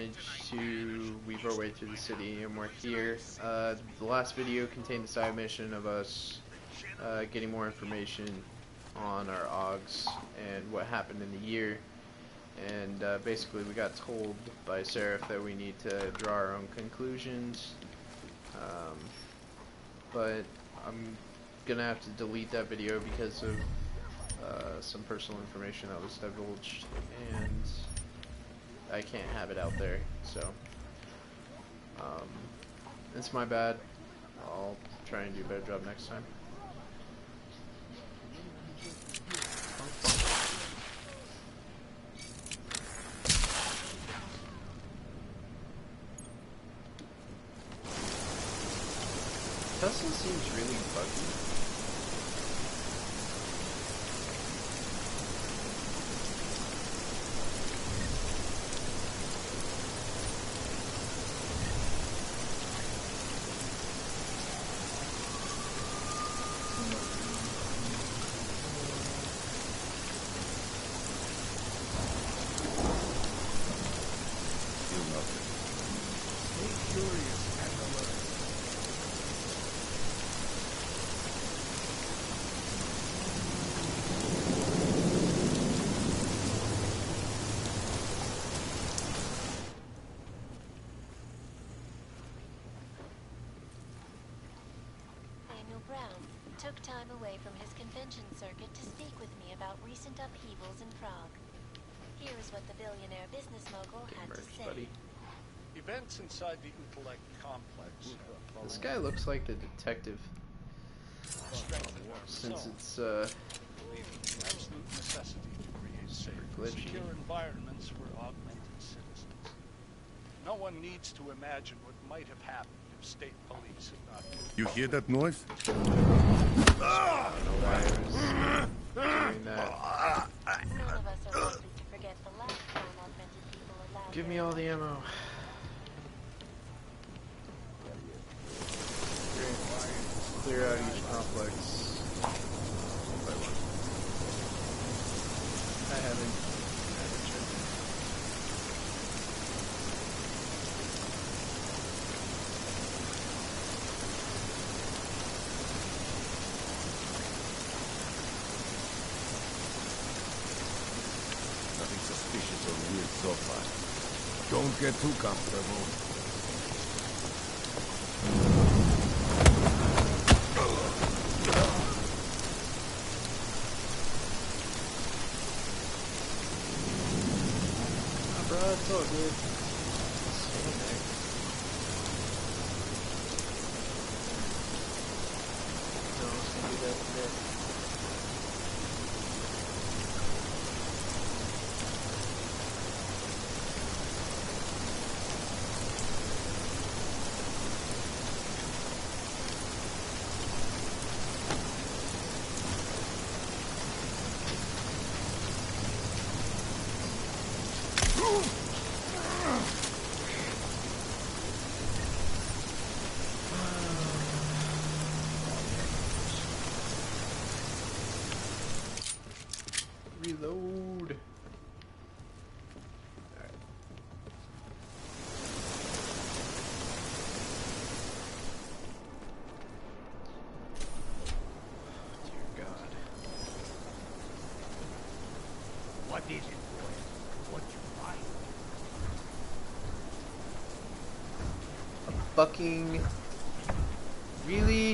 managed to weave our way through the city, and we're here. The last video contained a side mission of us getting more information on our Augs and what happened in the year. And basically we got told by Seraph that we need to draw our own conclusions. But I'm gonna have to delete that video because of some personal information that was divulged, and I can't have it out there, so it's my bad. I'll try and do a better job next time. Tesla seems really buggy. Took time away from his convention circuit to speak with me about recent upheavals in Prague. Here is what the billionaire business mogul had to say. Buddy. Events inside the Intellect complex. This guy looks like the detective. Since it's absolute necessity to create safe, secure environments for augmented citizens. No one needs to imagine what might have happened if state police had not. You hear that noise? I don't know why I was doing that. None of us are likely to forget the last time augmented people allowed. Give me all the ammo. Clear out each complex. I haven't checked. Nothing suspicious or weird so far. Don't get too comfortable. It's all good. No, I was gonna do that today. Reload. Alright. Dear God. What is it, boy? What you find? A fucking... Really?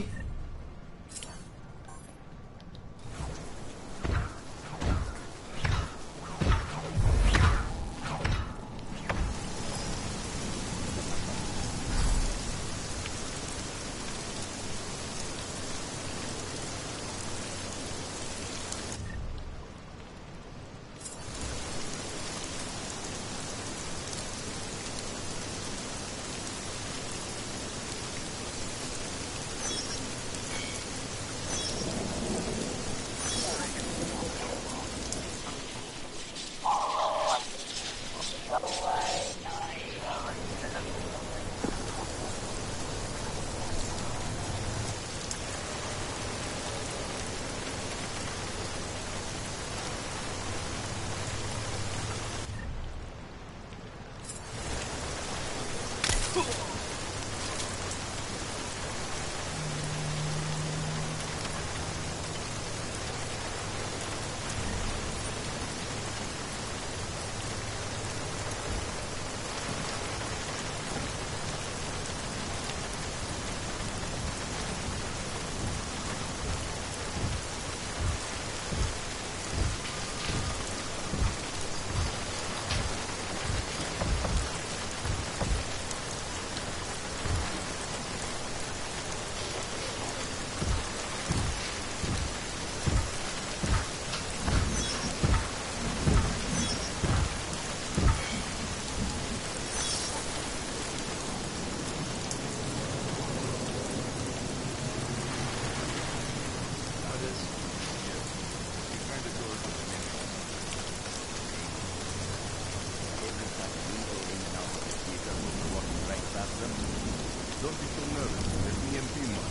Don't be so nervous. Let me MP one.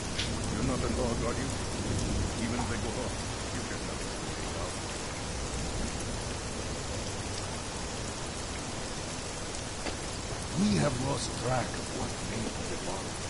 You're not a dog, are you? Even if they go off, you get nothing to say about. We have lost track of what made Dvali.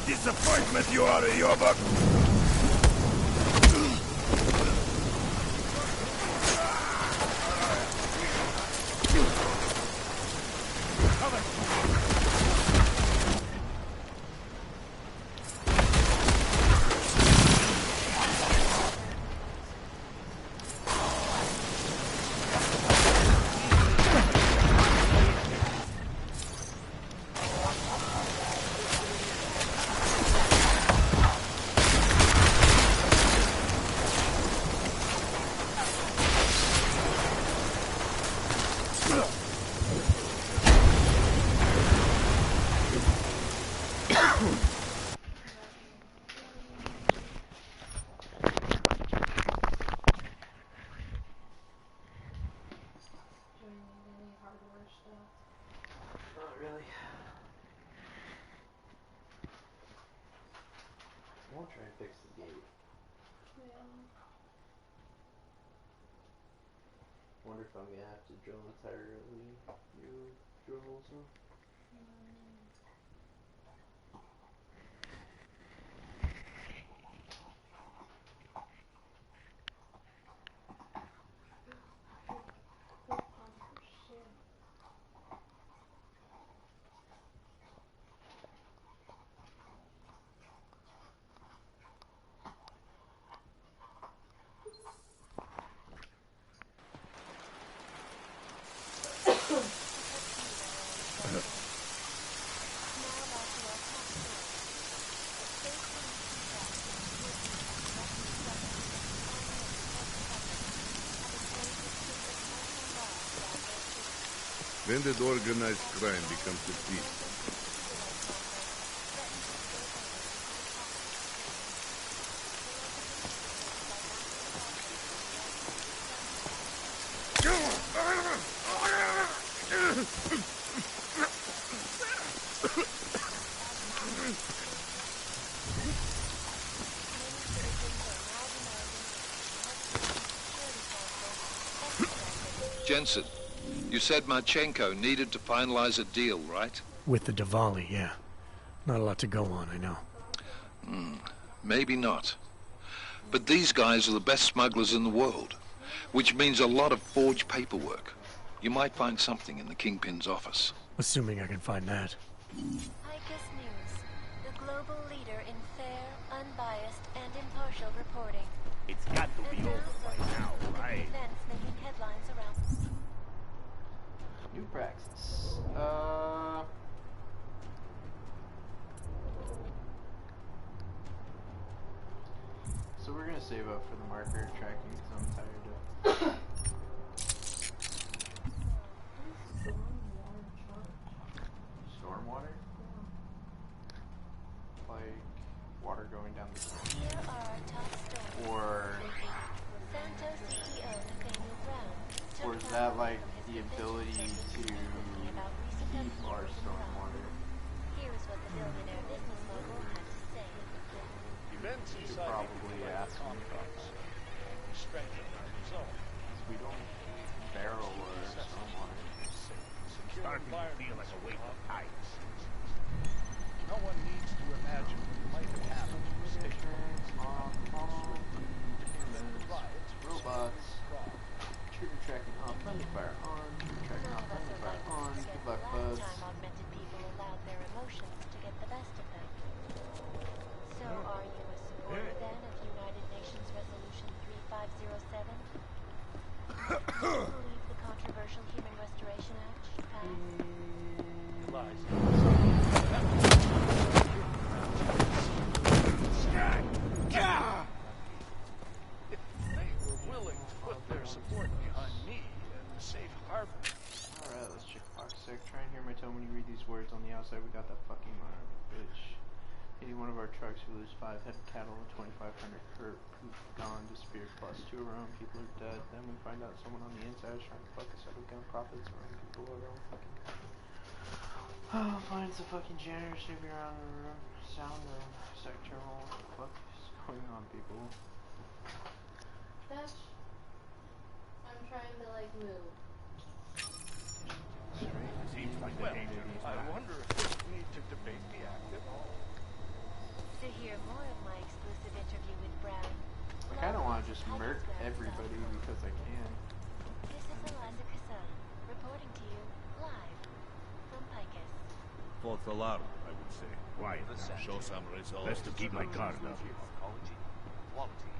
Disappointment you are, Yobak! I won't try and fix the gate. Yeah. Wonder if I'm gonna have to drill entirely new drill holes now. When did organized crime become the thief? Jensen, you said Marchenko needed to finalize a deal, right? With the Dvali, yeah. Not a lot to go on, I know. Maybe not. But these guys are the best smugglers in the world, which means a lot of forged paperwork. You might find something in the Kingpin's office. Assuming I can find that. ICUS News, the global leader in fair, unbiased, and impartial reporting. It's got to be over by now, right? Events making headlines around. New praxis. So we're gonna save up for the marker tracking because I'm tired of. Stormwater? Like water going down the street? Here are our top stories. Or Santos CEO Nathaniel Brown. or is that like the ability to keep our stormwater? Here is what the billionaire business mogul had to say. Events You should inside probably ask me about that. strengthen our resolve. We don't barrel our stormwater. Secure Starting to feel like a weight of ice. No one needs to imagine what might have happened to state riots, Robots. Trigger tracking off, friendly fire on. Trigger tracking off, friendly fire on. Good luck, buzz. Last time augmented people allowed their emotions to get the best of them. So are you a supporter then of United Nations Resolution 3507? Do you believe the controversial Human Restoration Act should pass? If they were willing to put their support behind me and the safe harbor. Alright, let's check box sec. Try and hear my tone when you read these words on the outside. We got that fucking mark, bitch. Hitting one of our trucks, we lose 5 head of cattle and 2,500 per poop gone, disappeared, plus 2 of our own people are dead. Then we find out someone on the inside is trying to fuck us out of gun profits. Our own people are our own fucking company. Oh, finds the fucking janitor snooping around the room, sound room, sector. What the fuck is going on, people? That's... I'm trying to, like, move. Seems like the Well, danger is I back. wonder if we need to debate the act at all. To hear more of my exclusive interview with Brown, I kinda wanna just murk everybody because I can. this is Eliza Cassan, reporting to you live from Picus. False alarm, I would say. Quiet now. Show some results. Best to keep my guard up. Quality,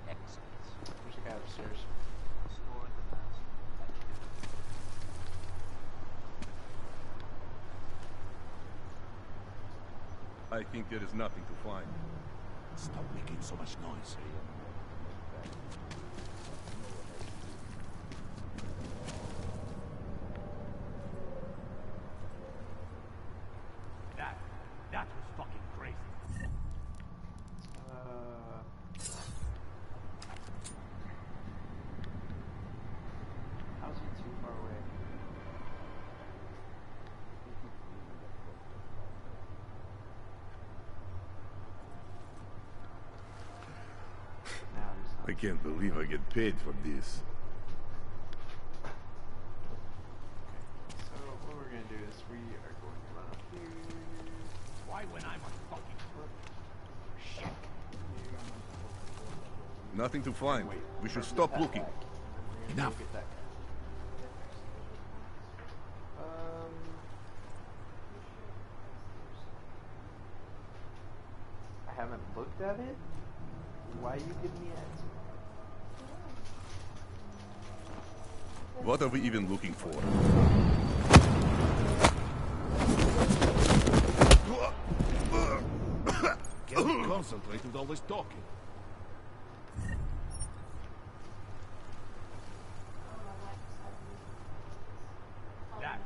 excellence. There's a guy upstairs. Score the best. I think there is nothing to find. Stop making so much noise. That was fucking crazy. How's he too far away? Now he's not. I can't believe I get paid for this. So what we're gonna do is we are going to run up here. Why when I'm on fucking foot? Shit. Nothing to find. We should stop looking. We're gonna Enough. go get that guy. I haven't looked at it. Why are you giving me ads? What are we even looking for? Can't concentrate with all this talking. That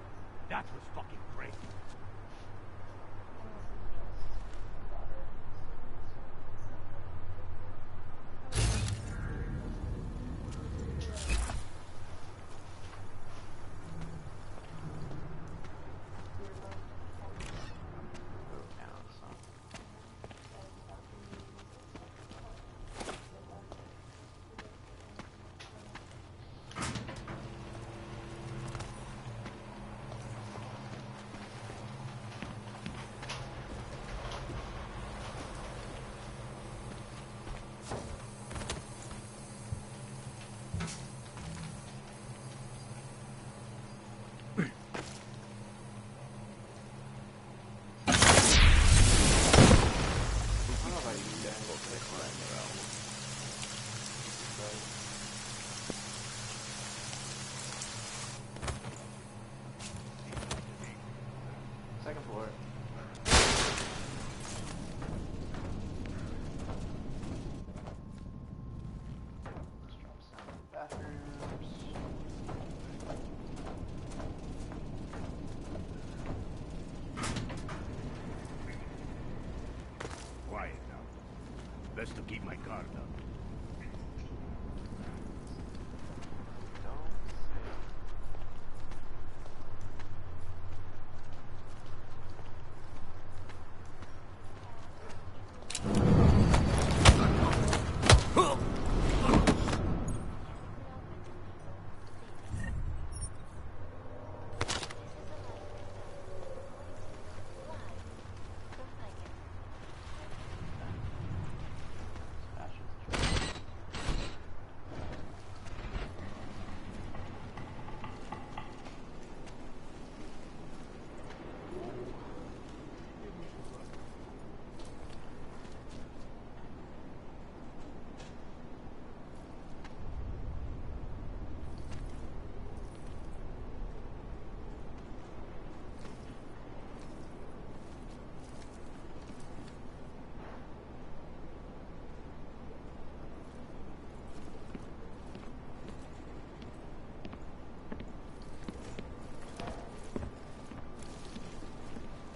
Second floor. Let's drop some bathrooms. Quiet now. Best to keep my guard up.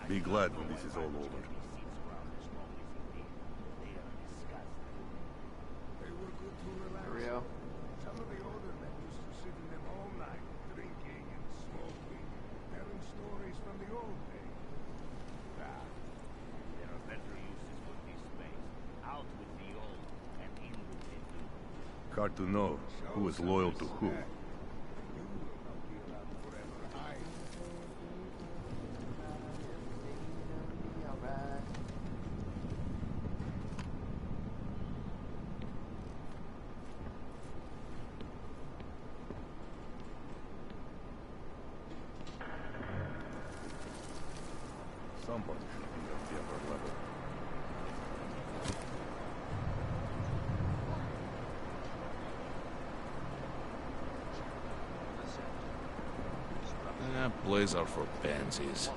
Be glad when this is all over. Rio. Some of the older men used to sit in them all night, drinking and smoking, telling stories from the old days. Ah, there are better uses for this space. Out with the old and in with the new. Hard to know who is loyal to who. You will not be around forever. Somebody should be at the upper level. Blaze are for pansies.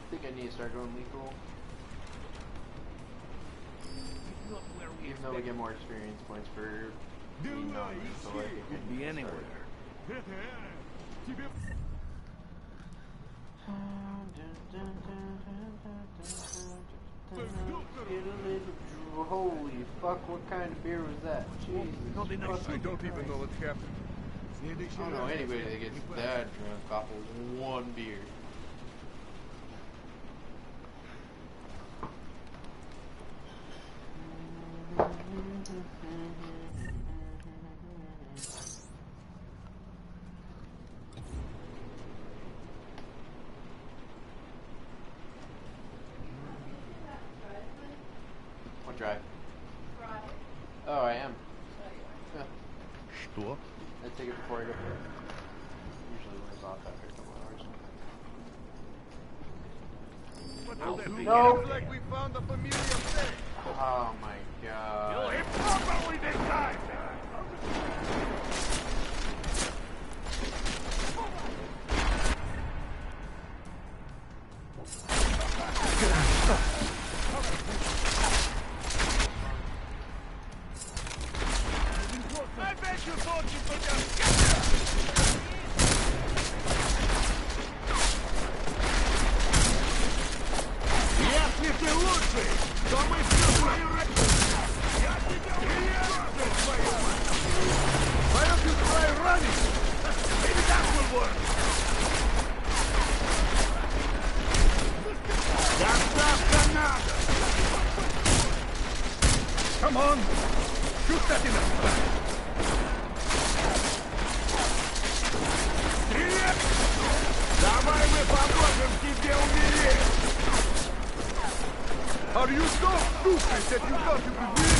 I think I need to start going lethal. Even though we get more experience points for being non-lethal, I think Could be anywhere. Holy fuck, what kind of beer was that? Jesus. I don't even know what's happened. I don't know anybody that gets that drunk off of one beer. What drive? Oh, I am. Yeah. Что? I take it before I go there. Usually when it's off after a couple hours. No! Looks like we found a familiar face. Oh my god. Kill him properly this time! I bet you thought you could just get Если ты лучший, то мы все твои Come on! Shoot that in the back! Привет! Давай мы поможем тебе умереть! Are you so stupid that you thought you could win?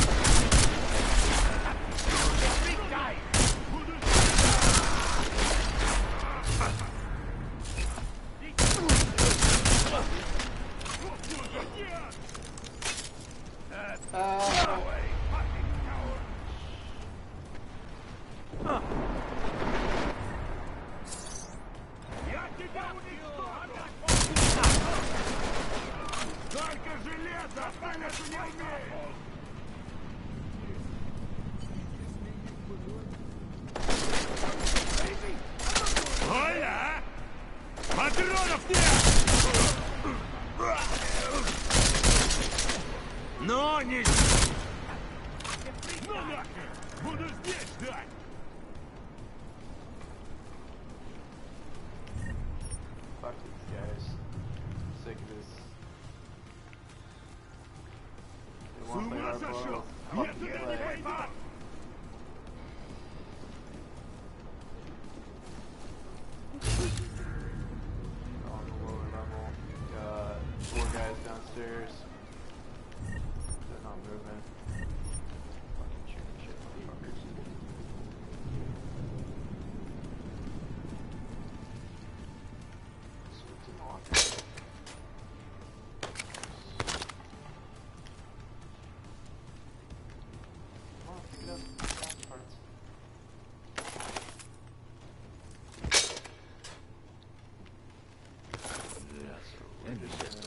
Только железо, остальное не умеет! Оля! Патронов нет! Ну, не... Ну нахер! Буду здесь ждать! Fuck these guys. Sick of this. They won't play our ball. Fucking play. On the lower level. Got 4 guys downstairs. They're not moving. Fucking shooting shit, motherfuckers. Switch them off. Come on, pick it up. Fast parts. Yeah, so we're just gonna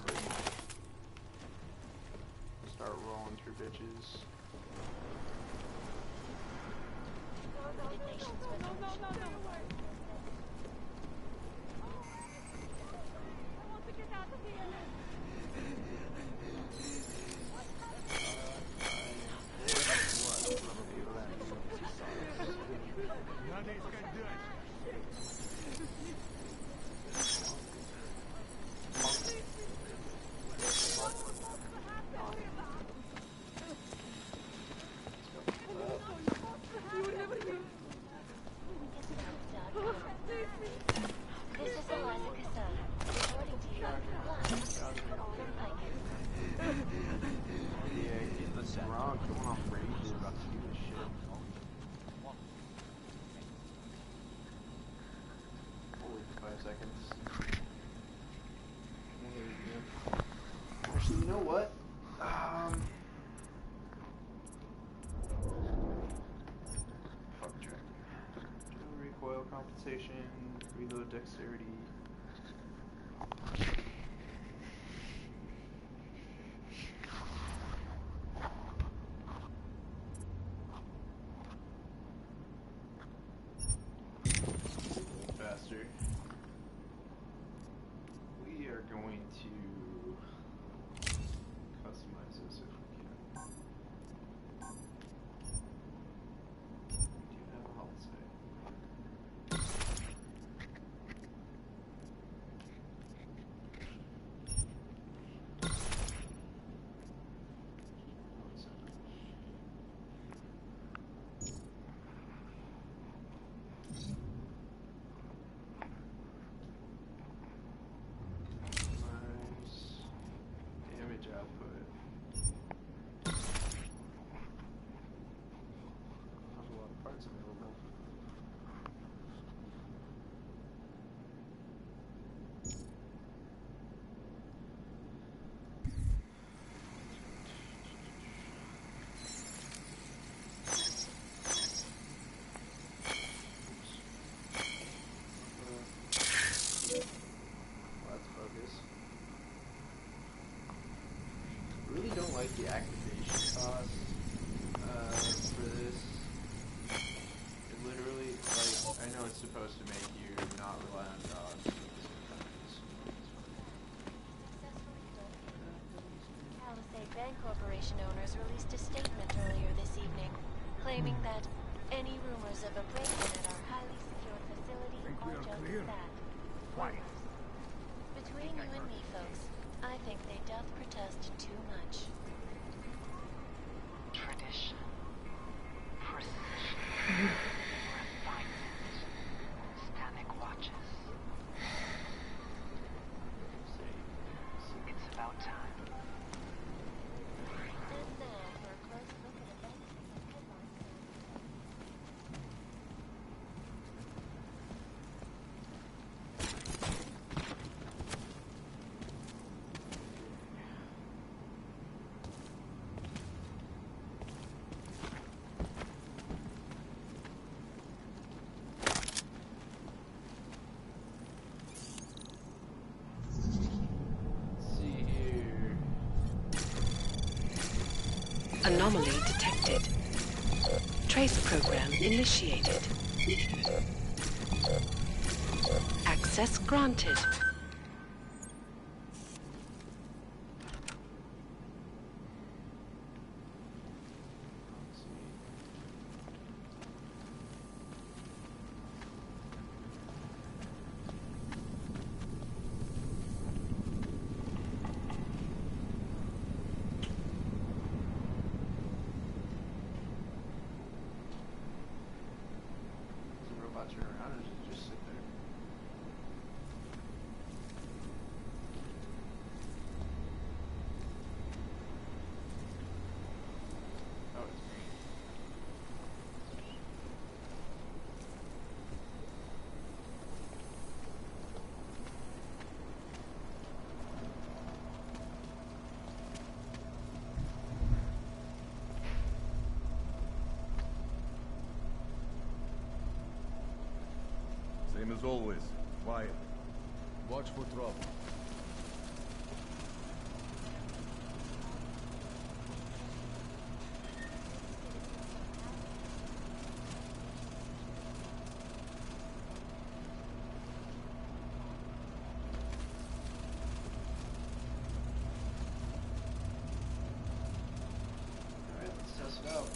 start rolling through bitches. United Nations resolution. Надо искать дальше. This is Eliza Cassan, reporting to you from Pike. Yeah, he's the wrong, going off ranges about stupid shit. Holy 5 seconds. Actually, you know what? Fuck track. Recoil compensation, reload dexterity. Faster. We are going to customize this if we can. We do have a health save. Nice damage output. Not a lot of parts available. Let's focus. Really don't like the activation cost for this. It literally, like, I know it's supposed to make you not rely on dogs, but Palisade Bank Corporation owners released a statement earlier this evening, claiming that any rumors of a break-in at our highly secured facility are just that. Quiet. Between you and me, folks, I think they doth protest too much. Anomaly detected. Trace program initiated. Access granted. Turn around and just sit there. Oh, it's green. Same as always. Quiet. Watch for trouble. Alright, let's test it out.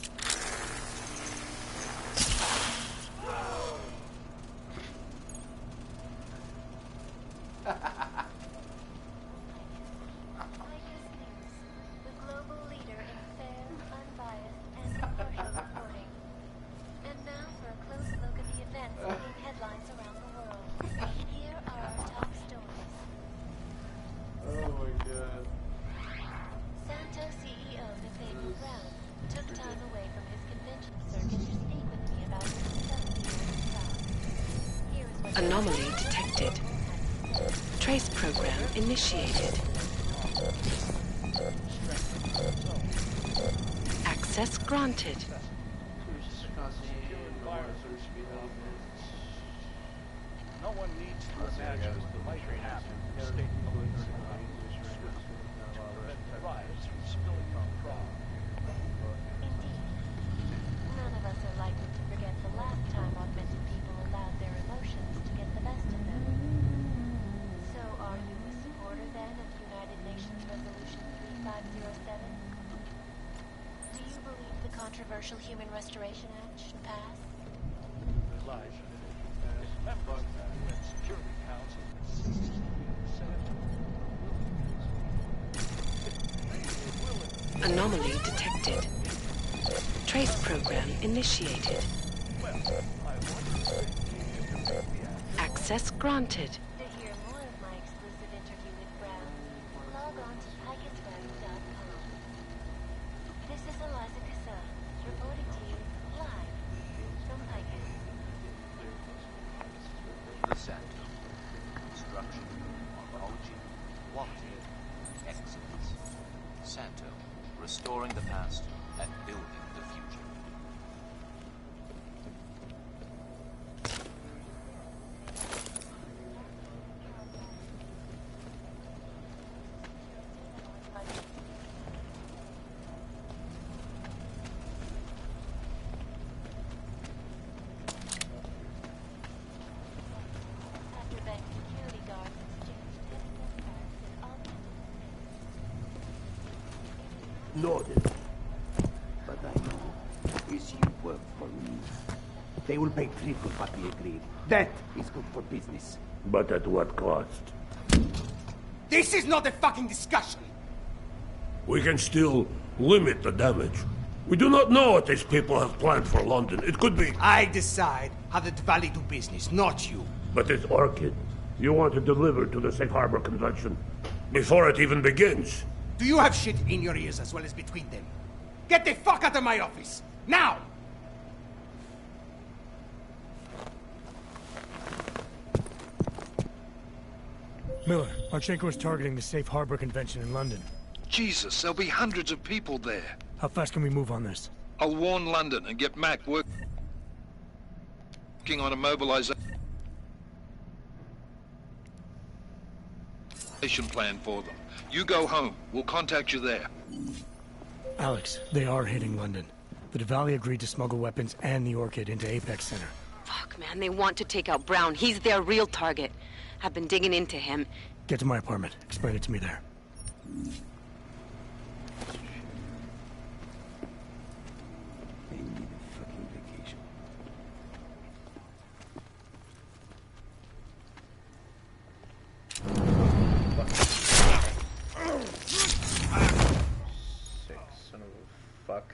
The global leader in fair, unbiased, and impartial reporting. And now for a close look at the events making headlines around the world. Here are our top stories. Oh my god. Santo CEO Nathaniel Brown took time away from his convention circuit to speak with me about his successful job. Here is what Anomaly detected. Trace program initiated. Access granted. No one needs to imagine what might happen if state police are not swift to prevent riots from spilling into Prague. Indeed. None of us are likely to forget the last time augmented people allowed their emotions to get the best of them. So are you a supporter then of United Nations Resolution 3507? Do you believe the controversial Human Restoration Act should pass? Elijah, as members of the UN Security Council, Anomaly detected. Trace program initiated. Access granted. To hear more of my exclusive interview with Brown, log on to pikeisweb.com. This is Eliza Casella, reporting to you live from Picus. The Santo. Construction, morphology, quality, excellence. Santo. Restoring the past and building the future. After bank security guards exchanged technical facts and augmented Loaded. But I know, is you work for me. They will pay triple what we agreed. That is good for business. But at what cost? This is not a fucking discussion! We can still limit the damage. We do not know what these people have planned for London. It could be... I decide how the Dvali do business, not you. But it's Orchid. You want to deliver to the Safe Harbor Convention before it even begins. Do you have shit in your ears as well as between them? Get the fuck out of my office! Now! Miller, Marchenko is targeting the Safe Harbor Convention in London. Jesus, there'll be hundreds of people there. How fast can we move on this? I'll warn London and get Mac working on a mobilization plan for them. You go home. We'll contact you there. Alex, they are hitting London. The Dvali agreed to smuggle weapons and the Orchid into Apex Center. Fuck, man, they want to take out Brown. He's their real target. I've been digging into him. Get to my apartment. Explain it to me there. They need a fucking vacation. Sick son of a fuck.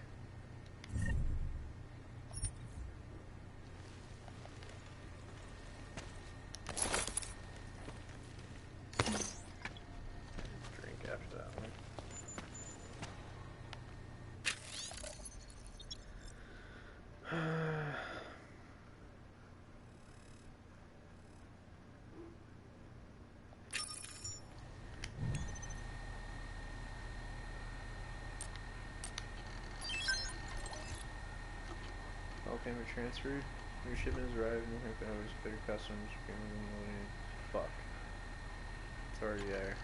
Drink after that one. All payment transferred. Your shipment has arrived and you have been over to clear customs. Fuck. It's already there.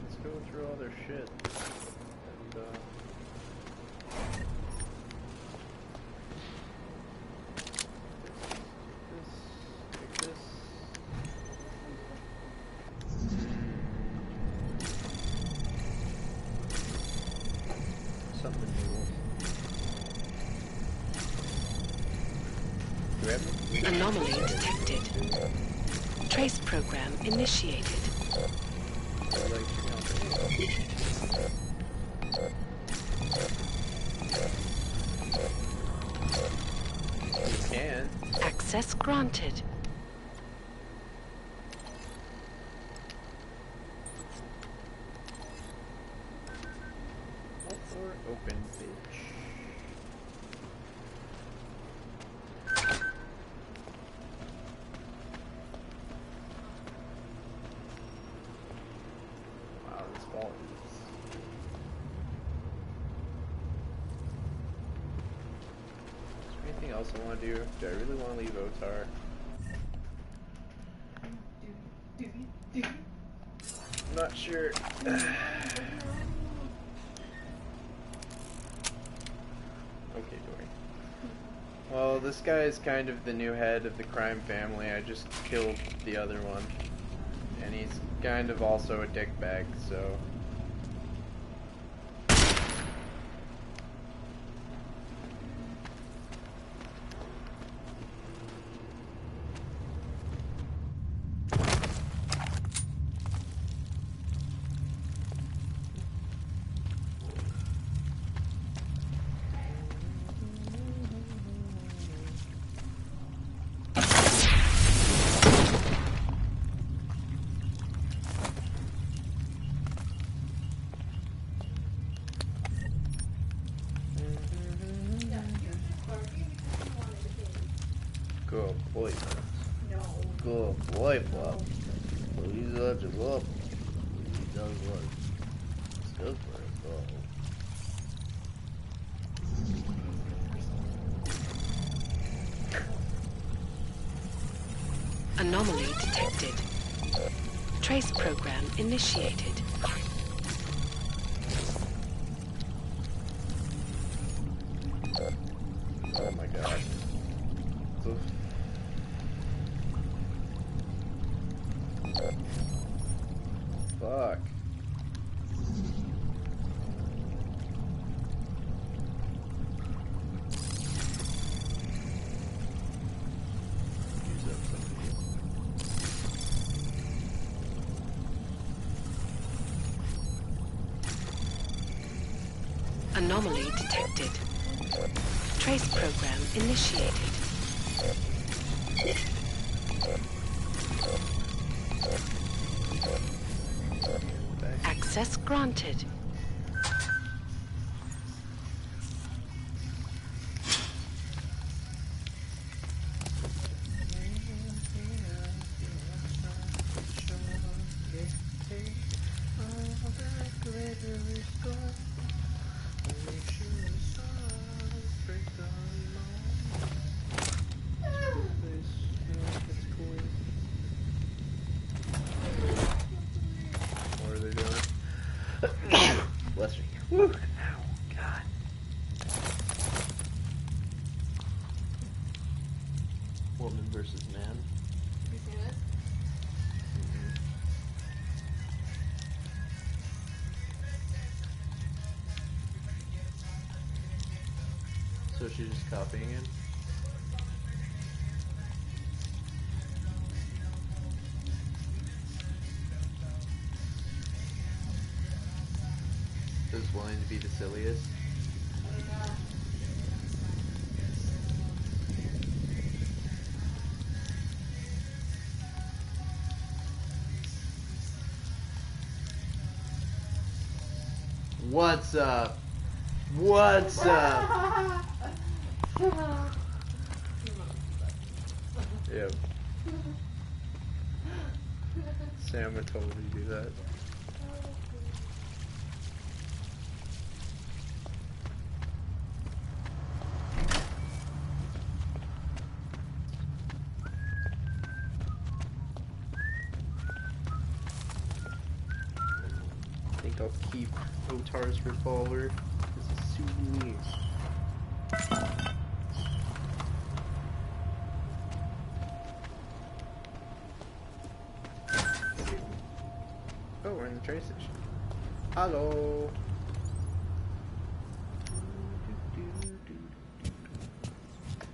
Let's go through all their shit. And, take this. Something new. Do we have any? Anomaly detected. Trace program initiated. You can. Access granted. Or open page. Wow, this ball is. Is there anything else I want to do? Do I really want to leave Otar? I'm not sure. Okay, Dory. Well, this guy is kind of the new head of the crime family. I just killed the other one. And he's kind of also a dickbag, so... Good boy, no. Good boy, Bob. Well, he's such a love. He does what? It's good for his soul. Anomaly detected. Trace program initiated. Oh my god. So... Fuck. Anomaly detected. Trace program initiated. Access granted. What are they doing? Bless me. Woo! Ow, God. Woman versus man. Have you seen this? So she's just copying him? Who's willing to be the silliest? What's up? What's up? Yep. Sam would totally do that. I think I'll keep Otar's revolver as a souvenir. Oh, we're in the train station. Hello.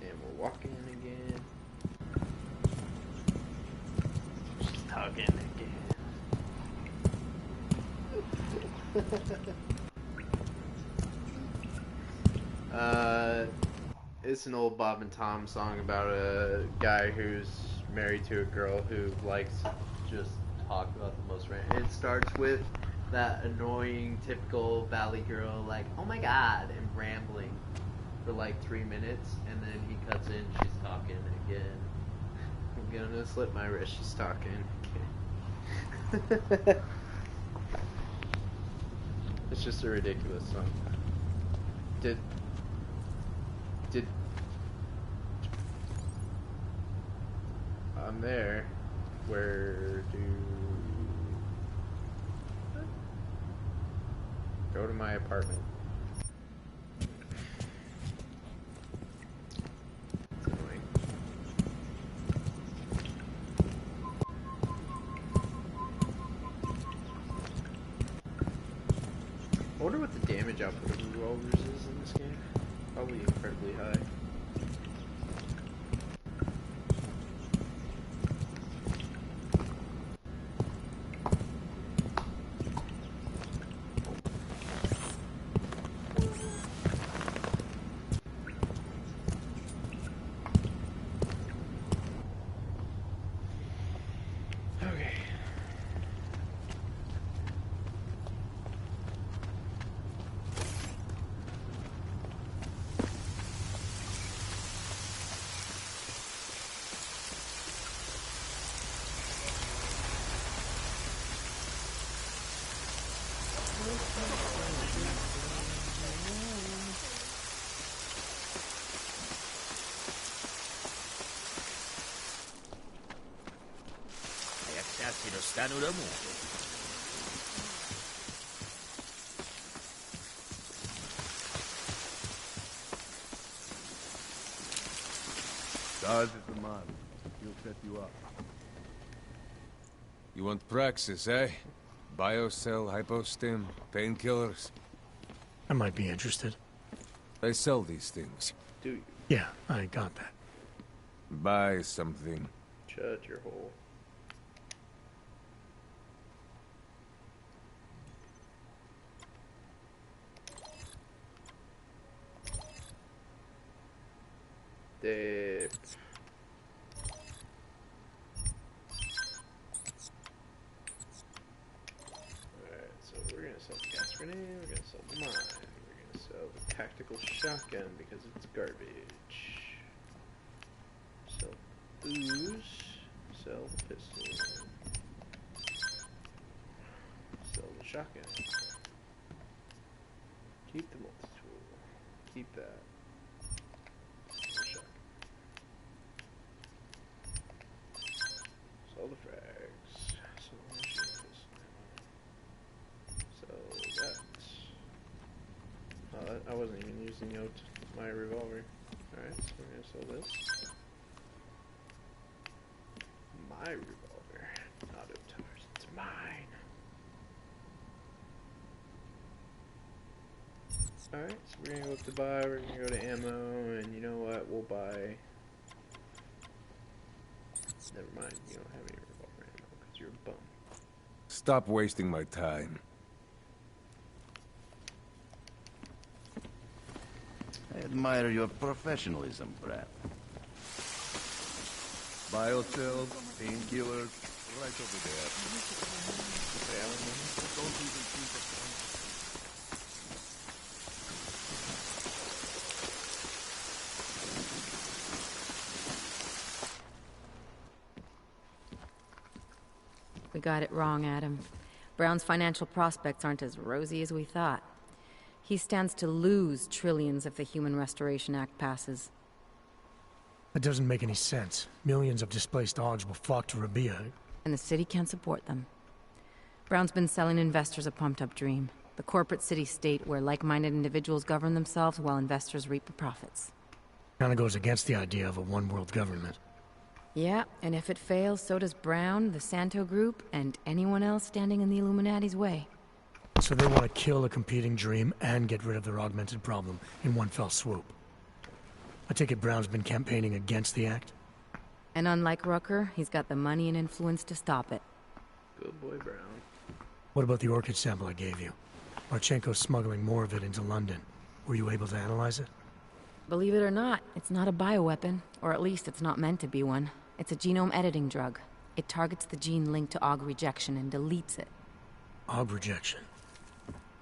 And we're walking again. She's talking again. It's an old Bob and Tom song about a guy who's married to a girl who likes to just talk about the most random. It starts with that annoying, typical Valley girl, like, oh my god, and rambling for like 3 minutes, and then he cuts in, she's talking again. I'm gonna slip my wrist, she's talking again. It's just a ridiculous song. Did I'm there. Where do go to my apartment? It's annoying. I wonder what the damage output of revolvers is in this game. Probably incredibly high. Okay. Daz is the man. He'll set you up. You want praxis, eh? Biocell, hypostim, painkillers. I might be interested. They sell these things. Do you? Yeah, I got that. Buy something. Shut your hole. Dip. Alright, so we're gonna sell the gas grenade, we're gonna sell the mine, we're gonna sell the tactical shotgun because it's garbage. Sell booze, sell the pistol, sell the shotgun. Keep the multi-tool. Keep that. Sell the frags. Sell the machine pistol. Sell that. I wasn't even using my revolver. Alright, so we're gonna sell this. My revolver. Auto towers. It's mine. Alright, so we're gonna go up to buy, we're gonna go to ammo, and you know what, we'll buy... Never mind, you don't have any revolver ammo, because you're a bum. Stop wasting my time. I admire your professionalism, Brad. Biocells, painkillers, right over there. Don't even think of We got it wrong, Adam. Brown's financial prospects aren't as rosy as we thought. He stands to lose trillions if the Human Restoration Act passes. That doesn't make any sense. Millions of displaced Augs will flock to Rabia. And the city can't support them. Brown's been selling investors a pumped-up dream. The corporate city-state where like-minded individuals govern themselves while investors reap the profits. Kinda goes against the idea of a one-world government. Yeah, and if it fails, so does Brown, the Santo Group, and anyone else standing in the Illuminati's way. So they want to kill a competing dream and get rid of their augmented problem in one fell swoop. I take it Brown's been campaigning against the act? And unlike Rucker, he's got the money and influence to stop it. Good boy, Brown. What about the orchid sample I gave you? Marchenko's smuggling more of it into London. Were you able to analyze it? Believe it or not, it's not a bioweapon, or at least it's not meant to be one. It's a genome editing drug. It targets the gene linked to Aug rejection and deletes it. Aug rejection?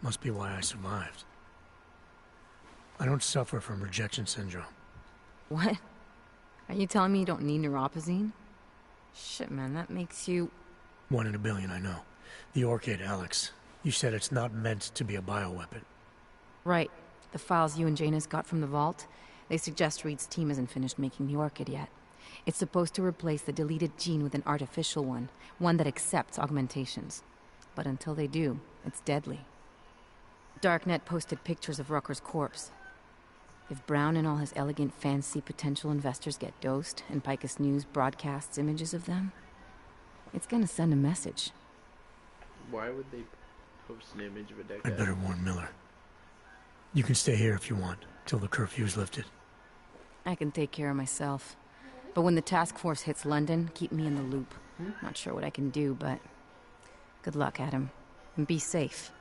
Must be why I survived. I don't suffer from rejection syndrome. What? Are you telling me you don't need neuropozyne? Shit, man, that makes you... 1 in a billion, I know. The orchid, Alex. You said it's not meant to be a bioweapon. Right. The files you and Janus got from the vault, they suggest Reed's team isn't finished making the orchid yet. It's supposed to replace the deleted gene with an artificial one that accepts augmentations. But until they do, it's deadly. Darknet posted pictures of Rucker's corpse. If Brown and all his elegant fancy potential investors get dosed, and Picus News broadcasts images of them, it's gonna send a message. Why would they post an image of a dead I'd guy? better warn Miller. You can stay here if you want, till the curfew's lifted. I can take care of myself. But when the task force hits London, keep me in the loop. Not sure what I can do, but... Good luck, Adam. And be safe.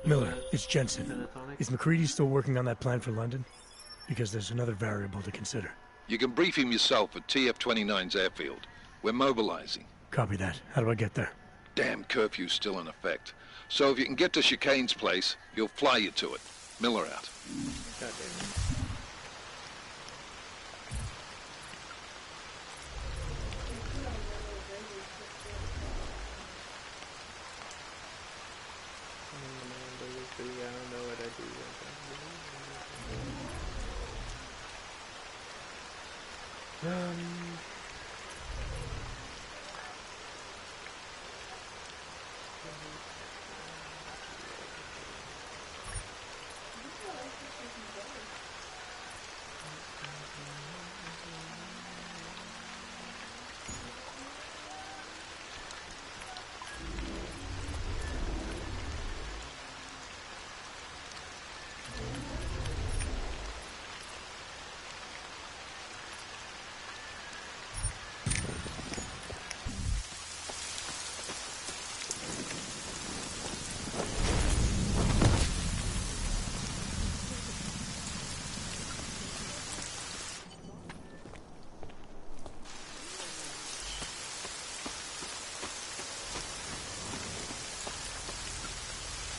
Miller, it's Jensen. Is McCready still working on that plan for London? Because there's another variable to consider. You can brief him yourself at TF-29's airfield. We're mobilizing. Copy that. How do I get there? Damn curfew's still in effect. So if you can get to Chicane's place, he'll fly you to it. Miller out. God damn it.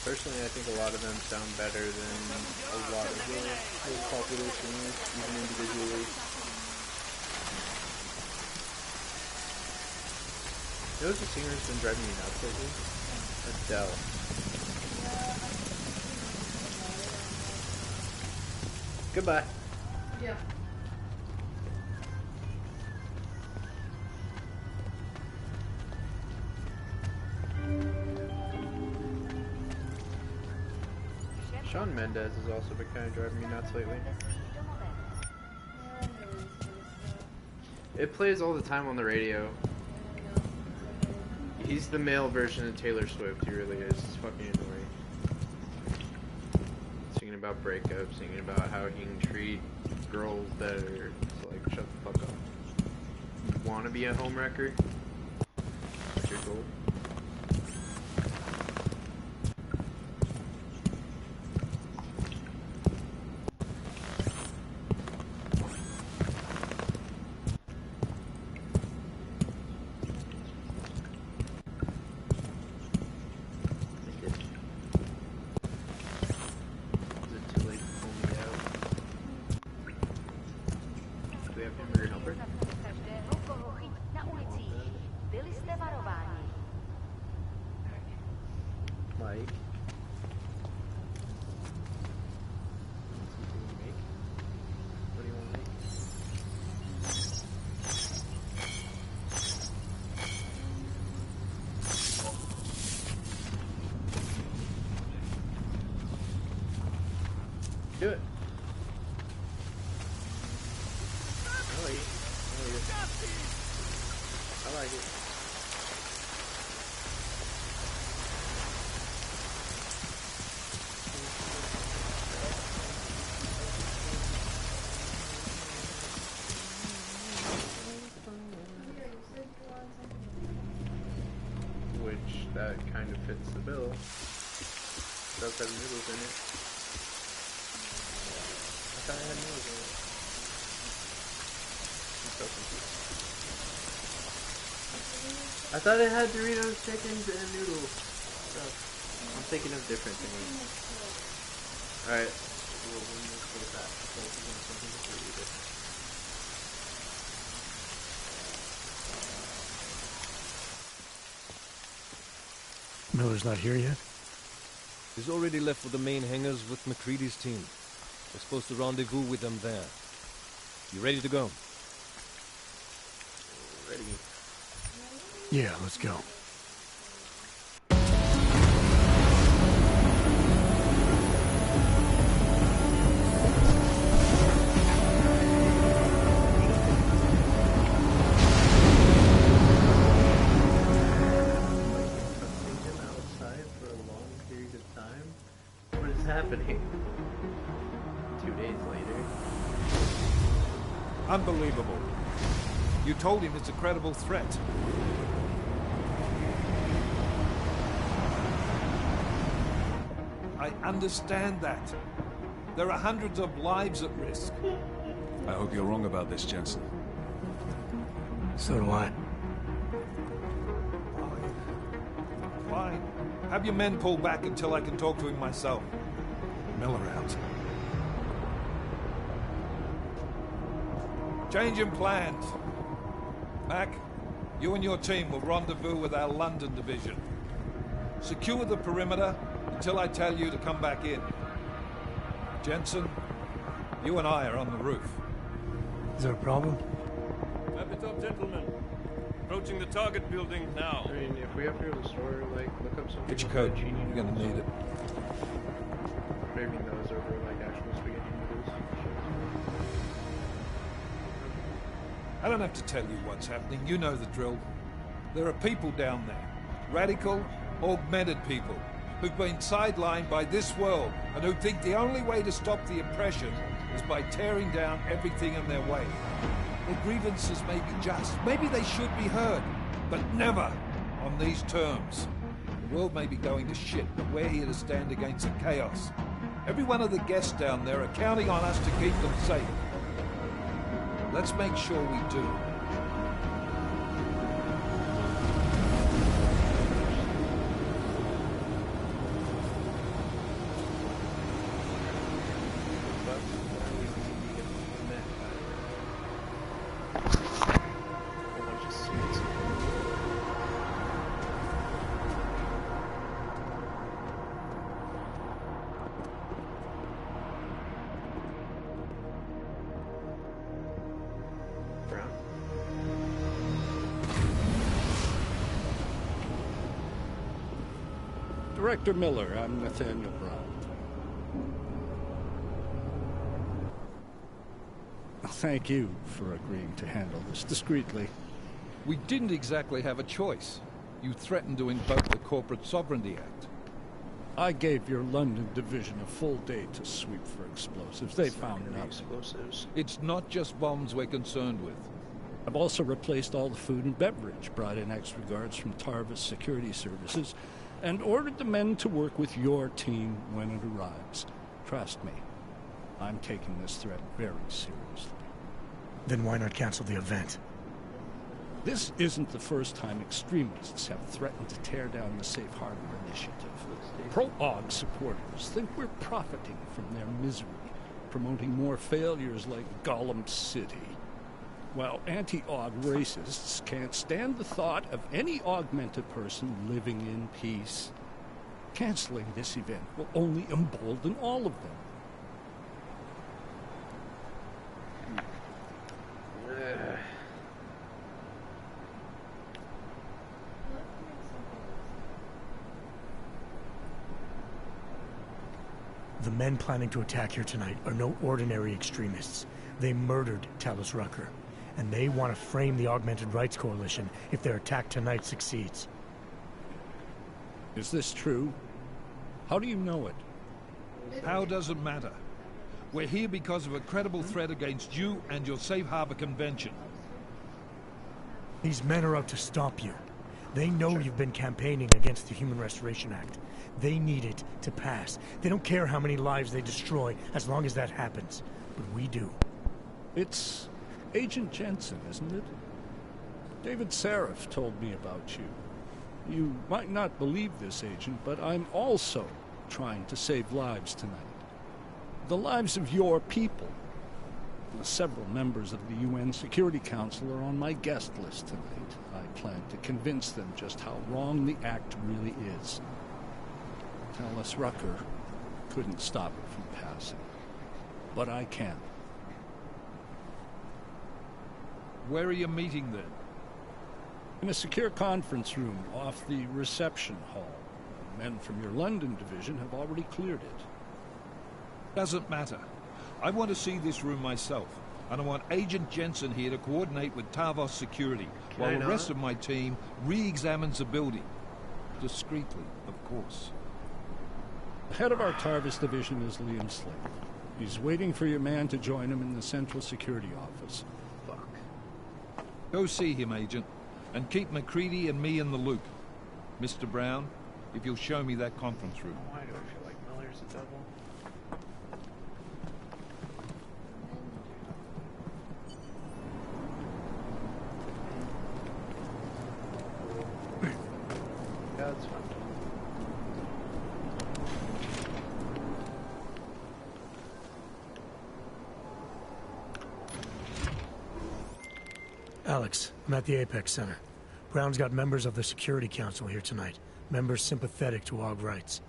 Personally, I think a lot of them sound better than a lot of the most popular singers, even individually. You know who's a singer who's been driving me nuts lately? Adele. Goodbye. Yeah. Shawn Mendes has also been kind of driving me nuts lately. It plays all the time on the radio. He's the male version of Taylor Swift, he really is. It's fucking annoying. Singing about breakups, singing about how he can treat girls better. It's like, shut the fuck up. You wanna be a homewrecker? That's your goal. Do it. I like it. I like it. Which that kind of fits the bill. Does have noodles in it. I thought I had noodles in it. I'm so confused. I thought it had Doritos, chickens, and noodles. So, I'm thinking of different things. Alright. We'll go with that. Something completely different. Miller's not here yet? He's already left for the main hangars with McCready's team. We're supposed to rendezvous with them there. You ready to go? Ready. Yeah, let's go. Happening 2 days later. Unbelievable. You told him it's a credible threat. I understand that. There are hundreds of lives at risk. I hope you're wrong about this, Jensen. So do I. Fine. Have your men pull back until I can talk to him myself. Miller out. Changing plans. Mac, you and your team will rendezvous with our London division. Secure the perimeter until I tell you to come back in. Jensen, you and I are on the roof. Is there a problem? Wrap it up, gentlemen. Approaching the target building now. I mean, if we have to go to the store, like, look up something. Get your coat. You're gonna need it. Craving those over, like, actual spaghetti noodles. I don't have to tell you what's happening. You know the drill. There are people down there. Radical, augmented people who've been sidelined by this world and who think the only way to stop the oppression is by tearing down everything in their way. Their grievances may be just. Maybe they should be heard. But never on these terms. The world may be going to shit, but we're here to stand against the chaos. Every one of the guests down there are counting on us to keep them safe. Let's make sure we do. Director Miller, I'm Nathaniel Brown. Thank you for agreeing to handle this discreetly. We didn't exactly have a choice. You threatened to invoke the Corporate Sovereignty Act. I gave your London division a full day to sweep for explosives. They found nothing. Explosives. It's not just bombs we're concerned with. I've also replaced all the food and beverage, brought in extra guards from Tarvis Security Services, and ordered the men to work with your team when it arrives. Trust me, I'm taking this threat very seriously. Then why not cancel the event? This isn't the first time extremists have threatened to tear down the Safe Harbor Initiative. Pro-AUG supporters think we're profiting from their misery, promoting more failures like Gollum City. While anti-AUG racists can't stand the thought of any augmented person living in peace. Canceling this event will only embolden all of them. The men planning to attack here tonight are no ordinary extremists. They murdered Talus Rucker, and they want to frame the Augmented Rights Coalition if their attack tonight succeeds. Is this true? How do you know it? How doesn't matter. We're here because of a credible threat against you and your Safe Harbor Convention. These men are out to stop you. They know you've been campaigning against the Human Restoration Act. They need it to pass. They don't care how many lives they destroy, as long as that happens. But we do. It's Agent Jensen, isn't it? David Seraph told me about you. You might not believe this, Agent, but I'm also trying to save lives tonight. The lives of your people. Several members of the UN Security Council are on my guest list tonight. I plan to convince them just how wrong the act really is. Talus Rucker couldn't stop it from passing. But I can. Where are you meeting then? In a secure conference room off the reception hall. Men from your London division have already cleared it. Doesn't matter. I want to see this room myself, and I want Agent Jensen here to coordinate with Tarvos Security, while the rest of my team re-examines the building. Discreetly, of course. The head of our Tarvis division is Liam Slade. He's waiting for your man to join him in the Central Security Office. Fuck. Go see him, Agent, and keep McCready and me in the loop. Mr. Brown, if you'll show me that conference room. Why do I feel like Miller's a devil? Yeah, that's fine. Alex, I'm at the Apex Center. Brown's got members of the Security Council here tonight. Members sympathetic to AUG rights.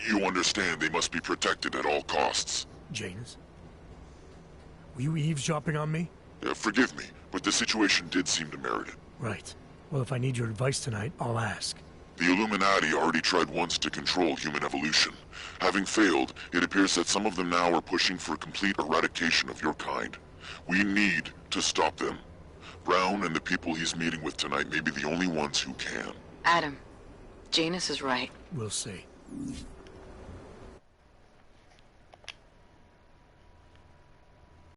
You understand they must be protected at all costs. Janus? Were you eavesdropping on me? Forgive me, but the situation did seem to merit it. Right. Well, if I need your advice tonight, I'll ask. The Illuminati already tried once to control human evolution. Having failed, it appears that some of them now are pushing for complete eradication of your kind. We need to stop them. Brown and the people he's meeting with tonight may be the only ones who can. Adam, Janus is right. We'll see.